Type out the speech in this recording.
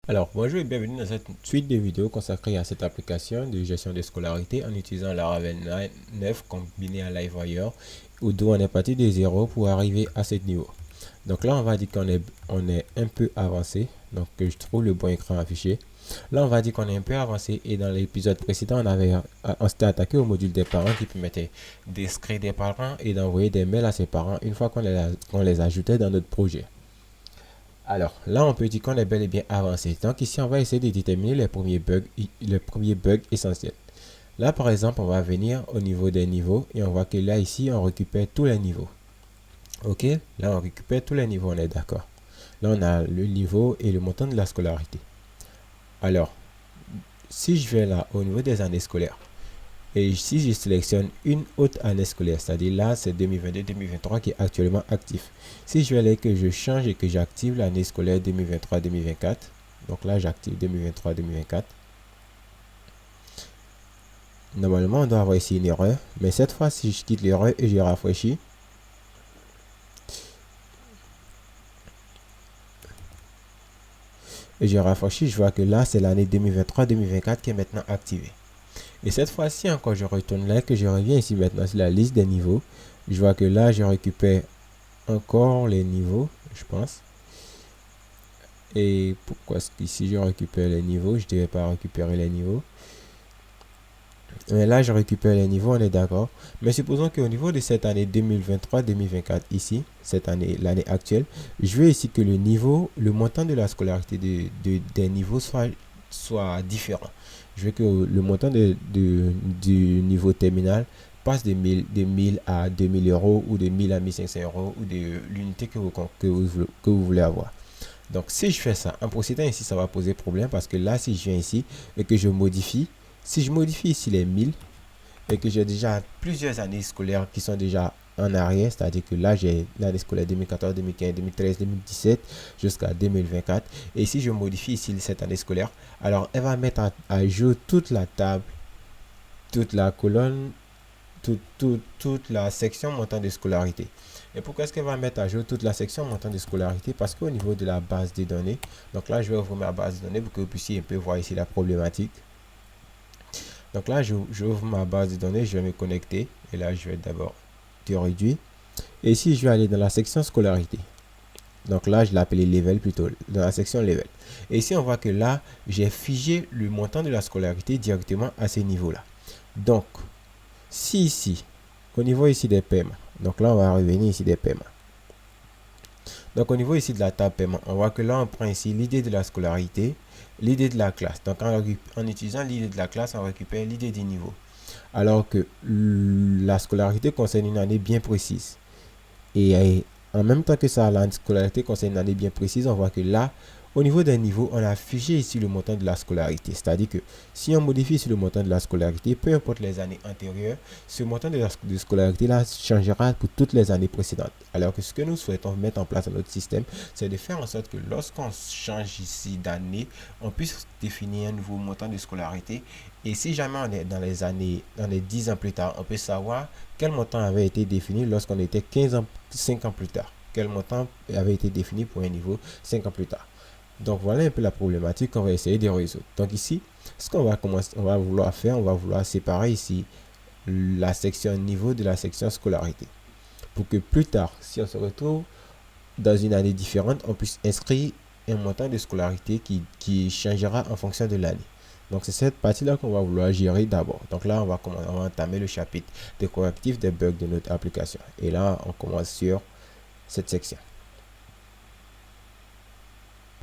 Alors, bonjour et bienvenue dans cette suite de vidéos consacrée à cette application de gestion de scolarité en utilisant Laravel 9 combiné à LiveWire, où d'où on est parti de zéro pour arriver à ce niveau. Donc là, on va dire qu'on est un peu avancé, donc que je trouve le bon écran affiché. Là, on va dire qu'on est un peu avancé et dans l'épisode précédent, on s'était attaqué au module des parents qui permettait d'inscrire des parents et d'envoyer des mails à ses parents une fois qu'on les ajoutait dans notre projet. Alors, là, on peut dire qu'on est bel et bien avancé. Donc ici, on va essayer de déterminer les premiers bugs essentiels. Là, par exemple, on va venir au niveau des niveaux et on voit que là, ici, on récupère tous les niveaux. Ok, là, on récupère tous les niveaux, on est d'accord. Là, on a le niveau et le montant de la scolarité. Alors, si je vais là, au niveau des années scolaires, et si je sélectionne une autre année scolaire, c'est-à-dire là, c'est 2022-2023 qui est actuellement actif. Si je vais aller que je change et que j'active l'année scolaire 2023-2024, donc là, j'active 2023-2024. Normalement, on doit avoir ici une erreur, mais cette fois, si je quitte l'erreur et je rafraîchis, je vois que là, c'est l'année 2023-2024 qui est maintenant activée. Et cette fois-ci, encore, je retourne là, que je reviens ici maintenant sur la liste des niveaux. Je vois que là, je récupère encore les niveaux, je pense. Et pourquoi est-ce qu'ici je récupère les niveaux? Je ne devais pas récupérer les niveaux. Mais là, je récupère les niveaux, on est d'accord. Mais supposons qu'au niveau de cette année 2023-2024, ici, cette année, l'année actuelle, je veux ici que le niveau, le montant de la scolarité des niveaux soit différent. Je veux que le montant du niveau terminal passe de 1000 à 2000 euros ou de 1000 à 1500 euros ou de l'unité que vous voulez avoir. Donc, si je fais ça, en procédant ici, ça va poser problème parce que là, si je viens ici et que je modifie, si je modifie ici les 1000 et que j'ai déjà plusieurs années scolaires qui sont déjà en arrière, c'est-à-dire que là, j'ai l'année scolaire 2014, 2015, 2013, 2017 jusqu'à 2024. Et si je modifie ici cette année scolaire, alors elle va mettre à jour toute la table, toute la colonne, toute la section montant de scolarité. Et pourquoi est-ce qu'elle va mettre à jour toute la section montant de scolarité? Parce qu'au niveau de la base des données, donc là, je vais ouvrir ma base de données pour que vous puissiez un peu voir ici la problématique. Donc là, j'ouvre ma base de données, je vais me connecter. Et là, je vais d'abord te réduire. Et ici, je vais aller dans la section scolarité. Donc là, je l'appelais level plutôt, dans la section level. Et ici, on voit que là, j'ai figé le montant de la scolarité directement à ce niveau-là. Donc, si ici, au niveau ici des paiements, donc là, on va revenir ici des paiements. Donc, au niveau ici de la table paiement, on voit que là, on prend ici l'idée de la scolarité, l'idée de la classe. Donc, en utilisant l'idée de la classe, on récupère l'idée du niveau. Alors que la scolarité concerne une année bien précise. Et en même temps que ça, la scolarité concerne une année bien précise, on voit que là, au niveau des niveaux, on a figé ici le montant de la scolarité. C'est-à-dire que si on modifie ici le montant de la scolarité, peu importe les années antérieures, ce montant de scolarité-là changera pour toutes les années précédentes. Alors que ce que nous souhaitons mettre en place dans notre système, c'est de faire en sorte que lorsqu'on change ici d'année, on puisse définir un nouveau montant de scolarité. Et si jamais on est dans les 10 ans plus tard, on peut savoir quel montant avait été défini lorsqu'on était 5 ans plus tard. Quel montant avait été défini pour un niveau 5 ans plus tard. Donc voilà un peu la problématique qu'on va essayer de résoudre. Donc ici, ce qu'on va commencer, on va vouloir séparer ici la section niveau de la section scolarité. Pour que plus tard, si on se retrouve dans une année différente, on puisse inscrire un montant de scolarité qui changera en fonction de l'année. Donc c'est cette partie-là qu'on va vouloir gérer d'abord. Donc là, on va entamer le chapitre des correctifs des bugs de notre application. Et là, on commence sur cette section.